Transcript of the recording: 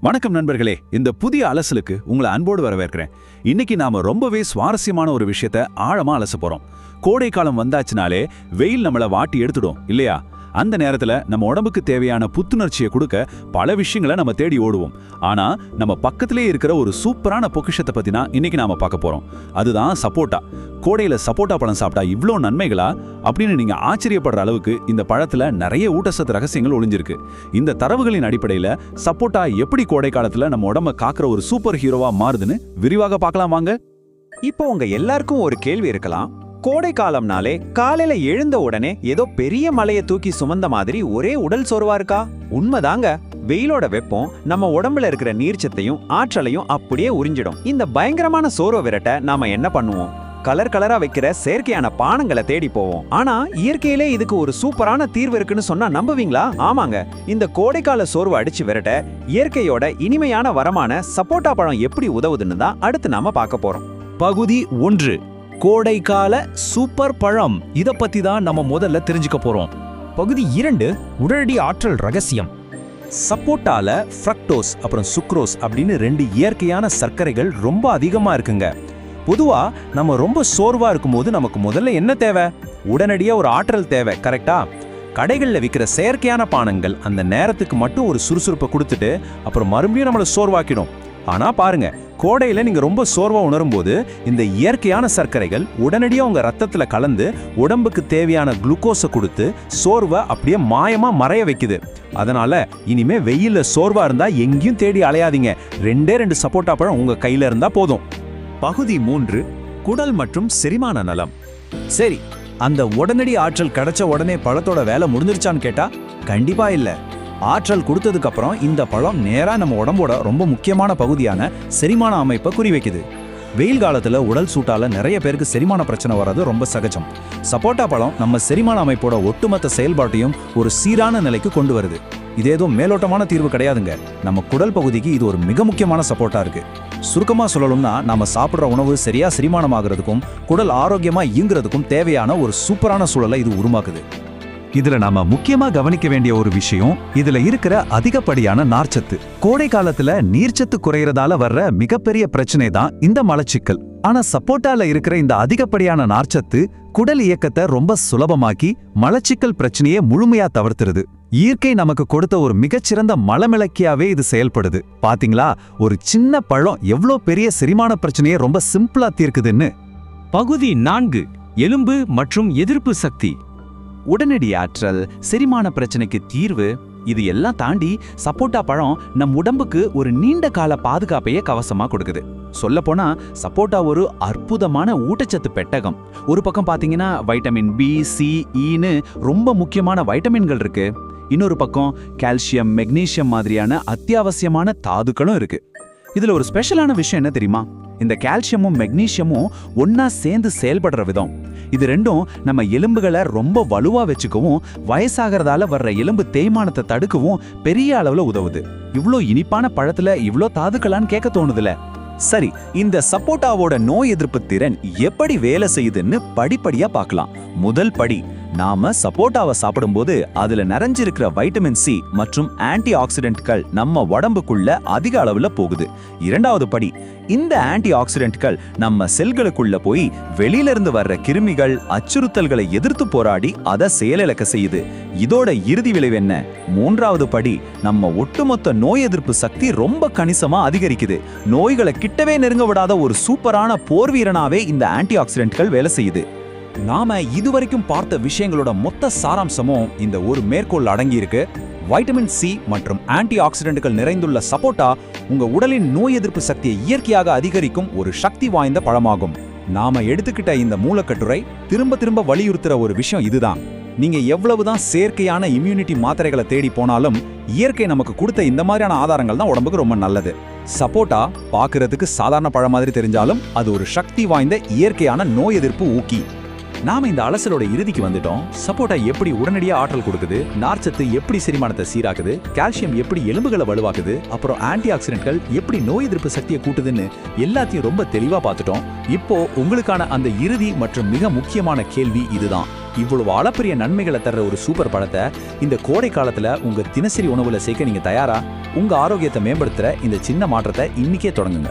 வணக்கம் நண்பர்களே, இந்த புதிய அலசலுக்கு உங்களை அன்போடு வரவேற்கிறேன். இன்னைக்கு நாம ரொம்பவே சுவாரஸ்யமான ஒரு விஷயத்த ஆழமா அலச போறோம். கோடை காலம் வந்தாச்சுனாலே வெயில் நம்மளை வாட்டி எடுத்துடும் இல்லையா? அந்த நேரத்துல நம்ம உடம்புக்கு தேவையான புத்துணர்ச்சியை கொடுக்க பல விஷயங்களை நம்ம தேடி ஓடுவோம். ஆனா நம்ம பக்கத்திலே இருக்கிற ஒரு சூப்பரான பொக்கிஷத்தை பத்தி தான் இன்னைக்கு நாம பார்க்க போறோம். அதுதான் சப்போட்டா. கோடையில சப்போட்டா பழம் சாப்பிட்டா இவ்ளோ நன்மைகளா அப்படின்னு நீங்க ஆச்சரியப்படுற அளவுக்கு இந்த பழத்துல நிறைய ஊட்டச்சத்து ரகசியங்கள் ஒளிஞ்சிருக்கு. இந்த தரவுகளின் அடிப்படையில சப்போட்டா எப்படி கோடை காலத்துல நம்ம உடம்ப காக்குற ஒரு சூப்பர் ஹீரோவா மாறுதுன்னு விரிவாக பார்க்கலாம் வாங்க. இப்போ உங்க எல்லாருக்கும் ஒரு கேள்வி இருக்கலாம். கோடை காலம்னாலே காலையில எழுந்த உடனே ஏதோ பெரிய மலையை தூக்கி சுமந்த மாதிரி ஒரே உடல் சோர்வா இருக்கா? உண்மைதாங்க. வெயிலோட வெப்பம் நம்ம உடம்புல இருக்கிற நீர்ச்சத்தையும் ஆற்றலையும் அப்படியே உறிஞ்சிடும். இந்த பயங்கரமான சோர்வை விரட்ட நாம என்ன பண்ணுவோம்? கலர் கலரா வைக்கிற செயற்கையான பானங்களை தேடி போவோம். ஆனா இயற்கையிலே இதுக்கு ஒரு சூப்பரான தீர்வு இருக்குன்னு சொன்னா நம்புவீங்களா? ஆமாங்க. இந்த கோடைக்கால சோர்வை அடிச்சு விரட்ட இயற்கையோட இனிமையான வரமான சப்போட்டா பழம் எப்படி உதவுதுன்னு தான் அடுத்து நாம பார்க்க போறோம். பகுதி 1, கோடைக்கால சூப்பர் பழம். இத பத்தி தான் நம்ம முதல்ல தெரிஞ்சுக்க போறோம். பகுதி 2, உடனடி ஆற்றல் ரகசியம். சப்போட்டால ஃப்ரக்டோஸ் அப்புறம் சுக்ரோஸ் அப்படின்னு 2 இயற்கையான சர்க்கரைகள் ரொம்ப அதிகமா இருக்குங்க. பொதுவா நம்ம ரொம்ப சோர்வா இருக்கும்போது நமக்கு முதல்ல என்ன தேவை? உடனடியா ஒரு ஆற்றல் தேவை, கரெக்டா? கடைகள்ல விற்கிற செயற்கையான பானங்கள் அந்த நேரத்துக்கு மட்டும் ஒரு சுறுசுறுப்பை கொடுத்துட்டு அப்புறம் மறுபடியும் நம்மளை சோர்வாக்கிடும். ஆனா பாருங்க, கோடையில நீங்க ரொம்ப சோர்வா உணரும் போது இந்த இயற்கையான சர்க்கரைகள் உடனடியா உங்க ரத்தத்துல கலந்து உடம்புக்கு தேவையான குளுக்கோஸை கொடுத்து சோர்வை அப்படியே மாயமா மறைய வைக்குது. அதனால இனிமே வெயில்ல சோர்வா இருந்தா எங்கேயும் தேடி அலையாதீங்க. 2 சப்போட்டா பழம் உங்க கையில இருந்தா போதும். பகுதி 3, குடல் மற்றும் செரிமான நலம். சரி, அந்த உடனடி ஆற்றல் கிடைச்ச உடனே பழத்தோட வேலை முடிஞ்சிருச்சான்னு கேட்டா கண்டிப்பா இல்ல. ஆற்றல் கொடுத்ததுக்கு அப்புறம் இந்த பழம் நேரா நம்ம உடம்போட ரொம்ப முக்கியமான பகுதியான செரிமான அமைப்பை குறிவைக்குது. வெயில் காலத்துல உடல் சூட்டால நிறைய பேருக்கு செரிமான பிரச்சனை வர்றது ரொம்ப சகஜம். சப்போட்டா பழம் நம்ம செரிமான அமைப்போட ஒட்டுமொத்த செயல்பாட்டையும் ஒரு சீரான நிலைக்கு கொண்டு வருது. இது ஏதோ மேலோட்டமான தீர்வு கிடையாதுங்க. நம்ம குடல் பகுதிக்கு இது ஒரு மிக முக்கியமான சப்போர்ட்டா இருக்கு. சுருக்கமா சொல்லணும்னா, நாம சாப்பிட்ற உணவு சரியா செரிமானமாகிறதுக்கும் குடல் ஆரோக்கியமா இயங்குறதுக்கும் தேவையான ஒரு சூப்பரான சூழலை இது உருவாக்குது. இதுல நாம முக்கியமா கவனிக்க வேண்டிய ஒரு விஷயம், இதுல இருக்கிற அதிகப்படியான நார்ச்சத்து. கோடை காலத்துல நீர்ச்சத்து குறையறதால வர்ற மிகப்பெரிய பிரச்சனை தான் இந்த மலச்சிக்கல். ஆனா சப்போட்டால இருக்கிற இந்த அதிகப்படியான நார்ச்சத்து குடல் இயக்கத்தை ரொம்ப சுலபமாக்கி மலச்சிக்கல் பிரச்சனையை முழுமையா தவிர்த்துருது. இயற்கை நமக்கு கொடுத்த ஒரு மிகச்சிறந்த மலமிளக்கியாவே இது செயல்படுது. பாத்தீங்களா, ஒரு சின்ன பழம் எவ்வளோ பெரிய செரிமான பிரச்சனையை ரொம்ப சிம்பிளா தீர்க்குதுன்னு. பகுதி 4, எலும்பு மற்றும் எதிர்ப்பு சக்தி. உடனடி ஆற்றல், செரிமான பிரச்சனைக்கு தீர்வு, இது எல்லாம் தாண்டி சப்போட்டா பழம் நம் உடம்புக்கு ஒரு நீண்ட கால பாதுகாப்பையே கவசமா கொடுக்குது. சொல்ல போனா சப்போட்டா ஒரு அற்புதமான ஊட்டச்சத்து பெட்டகம். ஒரு பக்கம் பாத்தீங்கன்னா வைட்டமின் பி, சி, ஈன்னு ரொம்ப முக்கியமான வைட்டமின்கள் இருக்கு. இன்னொரு பக்கம் கால்சியம், மெக்னீசியம் மாதிரியான அத்தியாவசியமான தாதுக்களும் இருக்கு. இதுல ஒரு ஸ்பெஷலான விஷயம் என்ன தெரியுமா? இந்த கால்சியமும் மெக்னீசியமும் ஒன்னா சேர்ந்து செயல்படுற விதம். இது ரெண்டும் நம்ம எலும்புகளை ரொம்ப வலுவா வச்சுக்கவும் வயசாகிறதால வர்ற எலும்பு தேய்மானத்தை தடுக்கவும் பெரிய அளவுல உதவுது. இவ்ளோ இனிப்பான பழத்துல இவ்ளோ தாதுக்களான்னு கேட்க தோணுதுல. சரி, இந்த சப்போட்டாவோட நோய் எதிர்ப்பு திறன் எப்படி வேலை செய்யுதுன்னு படிப்படியா பார்க்கலாம். முதல் படி, நாம சப்போட்டாவை சாப்பிடும்போது அதுல நிறைஞ்சிருக்கிற வைட்டமின் சி மற்றும் ஆன்டி ஆக்சிடென்ட்கள் நம்ம உடம்புக்குள்ள அதிக அளவுல போகுது. இரண்டாவது படி, இந்த ஆன்டி ஆக்சிடென்ட்கள் நம்ம செல்களுக்குள்ள போய் வெளியில இருந்து வர்ற கிருமிகள், அச்சுறுத்தல்களை எதிர்த்து போராடி அதை செயலிழக்க செய்யுது. இதோட இறுதி விளைவு என்ன? மூன்றாவது படி, நம்ம ஒட்டுமொத்த நோய் எதிர்ப்பு சக்தி ரொம்ப கணிசமா அதிகரிக்குது. நோய்களை கிட்டவே நெருங்க விடாத ஒரு சூப்பரான போர் வீரனாவே இந்த ஆன்டி ஆக்சிடென்ட்கள் வேலை செய்யுது. நாம இதுவரைக்கும் பார்த்த விஷயங்களோட மொத்த சாராம்சமும் இந்த ஒரு மேற்கோள் அடங்கி இருக்கு. வைட்டமின் சி மற்றும் ஆன்டி ஆக்சிடென்ட்கள் நிறைந்துள்ள சப்போட்டா உங்க உடலின் நோய் எதிர்ப்பு சக்தியை இயற்கையாக அதிகரிக்கும் ஒரு சக்தி வாய்ந்த பழமாகும். நாம எடுத்துக்கிட்ட இந்த மூலக்கட்டுரை திரும்ப திரும்ப வலியுறுத்துற ஒரு விஷயம் இதுதான். நீங்க எவ்வளவுதான் செயற்கையான இம்யூனிட்டி மாத்திரைகளை தேடி போனாலும் இயற்கை நமக்கு கொடுத்த இந்த மாதிரியான ஆதாரங்கள் தான் உடம்புக்கு ரொம்ப நல்லது. சப்போட்டா பாக்குறதுக்கு சாதாரண பழம் மாதிரி தெரிஞ்சாலும் அது ஒரு சக்தி வாய்ந்த இயற்கையான நோய் எதிர்ப்பு ஊக்கி. நாம இந்த அலசலோட இறுதிக்கு வந்துட்டோம். சப்போட்டா எப்படி உடனடியா ஆற்றல் கொடுக்குது, நார்ச்சத்து எப்படி செரிமானத்தை சீராக்குது, கால்சியம் எப்படி எலும்புகளை வலுவாக்குது, அப்புறம் ஆன்டி ஆக்சிடென்ட்கள் எப்படி நோய் எதிர்ப்பு சக்தியை கூட்டுதுன்னு எல்லாத்தையும் ரொம்ப தெளிவா பார்த்துட்டோம். இப்போ உங்களுக்கான அந்த இறுதி மற்றும் மிக முக்கியமான கேள்வி இதுதான். இவ்வளவு அளப்பரிய நன்மைகளை தர்ற ஒரு சூப்பர் பழத்தை இந்த கோடை காலத்துல உங்க தினசரி உணவுல சேர்க்க நீங்க தயாரா? உங்க ஆரோக்கியத்தை மேம்படுத்துற இந்த சின்ன மாற்றத்தை இன்னைக்கே தொடங்குங்க.